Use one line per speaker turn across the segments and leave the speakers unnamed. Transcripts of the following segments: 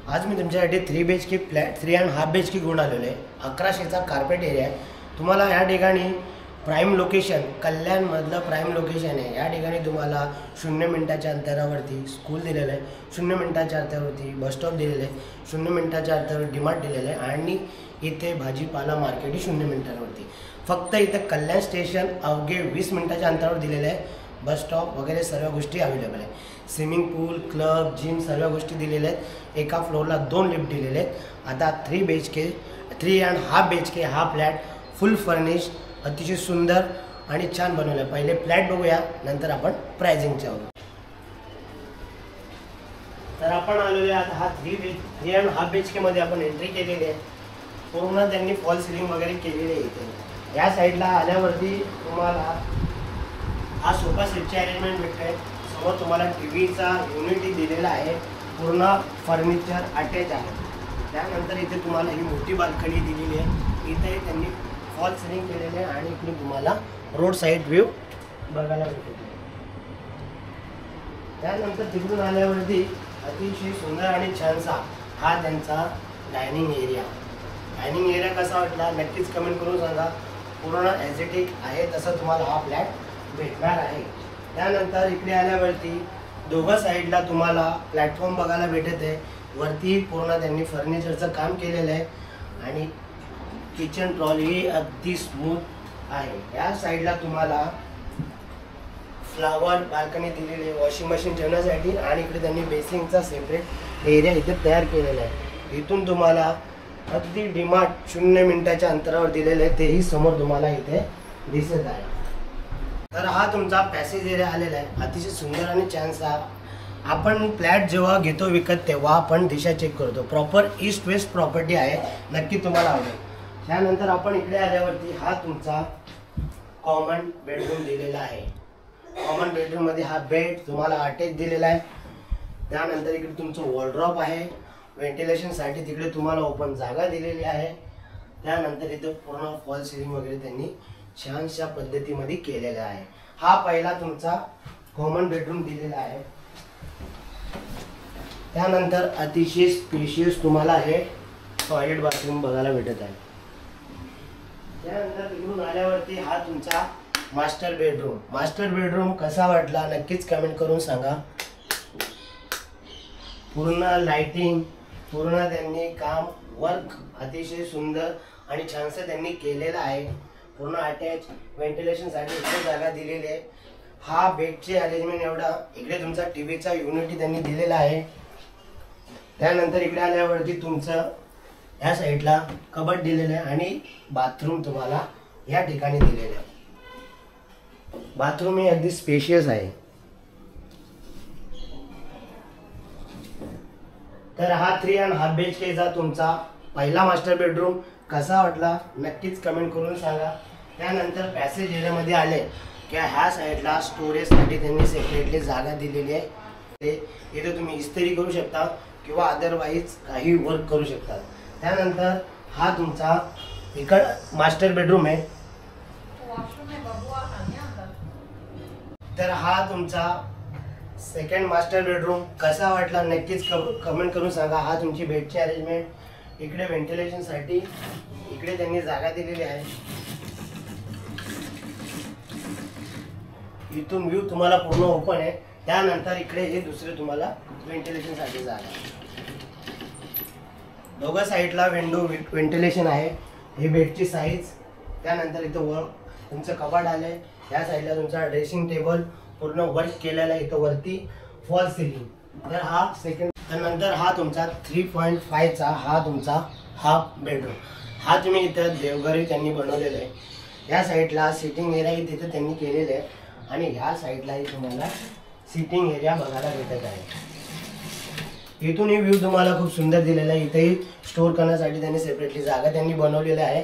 आज मी तुमच्यासाठी 3 BHK flat 3.5 BHK घेऊन आलेलो आहे। 1100चा कार्पेट एरिया आहे। तुम्हाला या ठिकाणी प्राइम लोकेशन कल्याणमधलं प्राइम लोकेशन आहे। या ठिकाणी तुम्हाला 0 मिनिटाच्या अंतरावरती स्कूल दिलेलं आहे, 0 मिनिटाच्या अंतरावरती बस स्टॉप दिलेलं आहे, 0 मिनिटाच्या अंतरावर डीमार्ट दिलेलं आहे आणि इथे भाजीपाला मार्केट 0 मिनिटांवरती। फक्त इथे कल्याण स्टेशन अवघे 20 मिनिटाच्या अंतरावर दिलेलं आहे। बस स्टॉप वगैरे सर्व गोष्टी अवेलेबल आहे। स्विमिंग पूल, क्लब, जिम सर्व गोष्टी दिलेल्या आहेत। एका फ्लोअरला 2 लिफ्ट दिलेले आहेत। आता 3 BHK 3.5 BHK हा फ्लॅट फुल फर्निश अतिशय सुंदर आणि छान बनवलं आहे। पहिले फ्लॅट बघूया, नंतर आपण प्राइसिंगच्या वर। तर आपण आलेलो आहे आता हा 3.5 BHK मध्ये आपण एंट्री केलेली आहे। पूर्ण त्यांनी फॉल सिलिंग वगैरे केलेली आहे। इथे या साईडला आल्यावरती तुम्हाला हा सोफा सेटचे अरेंजमेंट भेटते। समोर तुम्हाला टीव्हीचा युनिटी दिलेला आहे, पूर्ण फर्निचर अटॅच आहे। त्यानंतर इथे तुम्हाला ही मोठी बाल्कनी दिलेली आहे। इथे त्यांनी फॉल सिलिंग केलेले आहे आणि इकडे तुम्हाला रोड साइड व्ह्यू बघायला भेटतो। त्यानंतर तिकडून आल्यावरती अतिशय सुंदर आणि छानसा हा त्यांचा डायनिंग एरिया। डायनिंग एरिया कसा वाटला नक्कीच कमेंट करून सांगा। पूर्ण एस्थेटिक आहे तसं तुम्हाला हा फ्लॅट भेटणार आहे। त्यानंतर इकडे आल्यावरती दोघं साईडला तुम्हाला प्लॅटफॉर्म बघायला भेटत आहे। वरती पूर्ण त्यांनी फर्निचरचं काम केलेलं आहे आणि किचन ट्रॉली अगदी स्मूथ आहे। या साईडला तुम्हाला फ्लावर बाल्कनी दिलेली आहे वॉशिंग मशीन ठेवण्यासाठी आणि इकडे त्यांनी बेसिंगचा सेपरेट एरिया इथे तयार केलेला आहे। इथून तुम्हाला अगदी डीमार्ट 0 मिनिटाच्या अंतरावर दिलेलं आहे, तेही समोर तुम्हाला इथे दिसत आहे। तर हा तुमचा पॅसेज एरिया आलेला आहे, अतिशय सुंदर आणि छानसा। आपण फ्लॅट जेव्हा घेतो विकत तेव्हा आपण दिशा चेक करतो। प्रॉपर ईस्ट वेस्ट प्रॉपर्टी आहे, नक्की तुम्हाला आवडेल। त्यानंतर आपण इकडे आल्यावरती हा तुमचा कॉमन बेडरूम दिलेला आहे। कॉमन बेडरूम मध्ये हा बेड तुम्हाला अटॅच दिलेला आहे। त्यानंतर इकडे तुमचं वॉर्डरोब आहे, व्हेंटिलेशनसाठी तिकडे तुम्हाला ओपन जागा दिलेली आहे। त्यानंतर इथे पूर्ण फॉल सिलिंग वगैरे त्यांनी छानशा पद्धतीमध्ये केलेला आहे। हा पहिला तुमचा कॉमन बेडरूम दिलेला आहे। त्यानंतर अतिशय स्पेशियस तुम्हाला हे टॉयलेट बाथरूम बघायला भेटत आहे। त्यानंतर इकडून आल्यावरती हा तुमचा मास्टर बेडरूम। मास्टर बेडरूम कसा वाटला नक्कीच कमेंट करून सांगा। पूर्ण लाइटिंग, पूर्ण त्यांनी काम वर्क अतिशय सुंदर आणि छानसं त्यांनी केलेलं आहे। पूर्ण अटॅच व्हेंटिलेशनसाठी इथे जागा दिलेली आहे। हा बेडचे अरेंजमेंट एवढा, इकडे तुमचा टीव्हीचा युनिटी त्यांनी दिलेला आहे। त्यानंतर इकडे आल्यावरती तुमचं या साईडला कबड दिलेलं आहे आणि बाथरूम तुम्हाला या ठिकाणी दिलेलं आहे। बाथरूम ही अगदी स्पेशियस आहे। तर हा 3.5 BHK चा तुमचा पहिला मास्टर बेडरूम कसा वाटला नक्कीच कमेंट करून सांगा। त्यानंतर पॅसेज एरियामध्ये आले की ह्या साईडला स्टोरेजसाठी त्यांनी सेपरेटली जागा दिलेली आहे। इथे तुम्ही इस्त्री करू शकता किंवा अदरवाईज काही वर्क करू शकता। त्यानंतर हा तुमचा इकडं मास्टर बेडरूम आहे। तर हा तुमचा सेकंड मास्टर बेडरूम कसा वाटला नक्कीच कमेंट करून सांगा। हा तुमची बेडची अरेंजमेंट, इकडे व्हेंटिलेशनसाठी इकडे त्यांनी जागा दिलेली आहे। इथून व्ह्यू तुम्हाला पूर्ण ओपन आहे। त्यानंतर इकडे हे दुसरे तुम्हाला व्हेंटिलेशनसाठी जागा आहे। दोघं साईडला विंडो व्हेंटिलेशन आहे। ही बेडची साईज। त्यानंतर इथं वर तुमचं कपाट आलंय। या साईडला तुमचा ड्रेसिंग टेबल पूर्ण वर्क केलेला आहे। इथं वरती फॉल सिलिंग। तर हा सेकंड। त्यानंतर हा तुमचा 3.5 चा हा तुमचा हाफ बेडरूम। हा तुम्ही इथं देवघरी त्यांनी बनवलेला आहे। या साईडला सिटिंग एरिया तिथे त्यांनी केलेले आहे आणि ह्या साईडलाही तुम्हाला सिटिंग एरिया बघायला भेटत आहे। इथूनही व्ह्यू तुम्हाला खूप सुंदर दिलेला आहे। इथेही स्टोर करण्यासाठी त्यांनी सेपरेटली जागा त्यांनी बनवलेली आहे।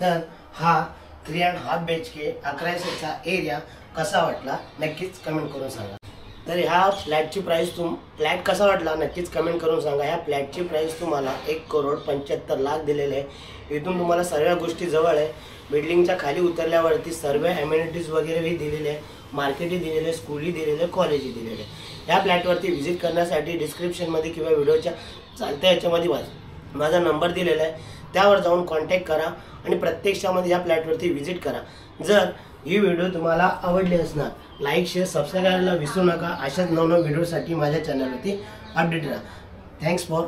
तर हा 3.5 BHK 1100चा एरिया कसा वाटला नक्कीच कमेंट करून सांगा। तर ह्या फ्लॅटची प्राइस फ्लॅट कसा वाटला नक्कीच कमेंट करून सांगा। ह्या फ्लॅटची प्राइस तुम्हाला 1,75,00,000 दिलेले आहे। इथून तुम्हाला सर्व गोष्टी जवळ आहे। बिल्डिंगच्या खाली उतरल्यावरती सर्व ॲम्युनिटीज वगैरेही दिलेले आहे, मार्केटही दिलेले आहे, स्कूलही दिलेले आहे, कॉलेजही दिलेले आहे। या फ्लॅटवरती व्हिजिट करण्यासाठी डिस्क्रिप्शनमध्ये किंवा व्हिडिओच्या चालतं याच्यामध्ये माझा नंबर दिलेला आहे, त्यावर जाऊन कॉन्टॅक्ट करा आणि प्रत्यक्षामध्ये या फ्लॅटवरती व्हिजिट करा. जर ही व्हिडिओ तुम्हाला आवडली असणार, लाईक शेअर सबस्क्राईब करायला विसरू नका. अशाच नवनवीन व्हिडिओसाठी माझ्या चॅनलवरती अपडेट राहा. Thanks for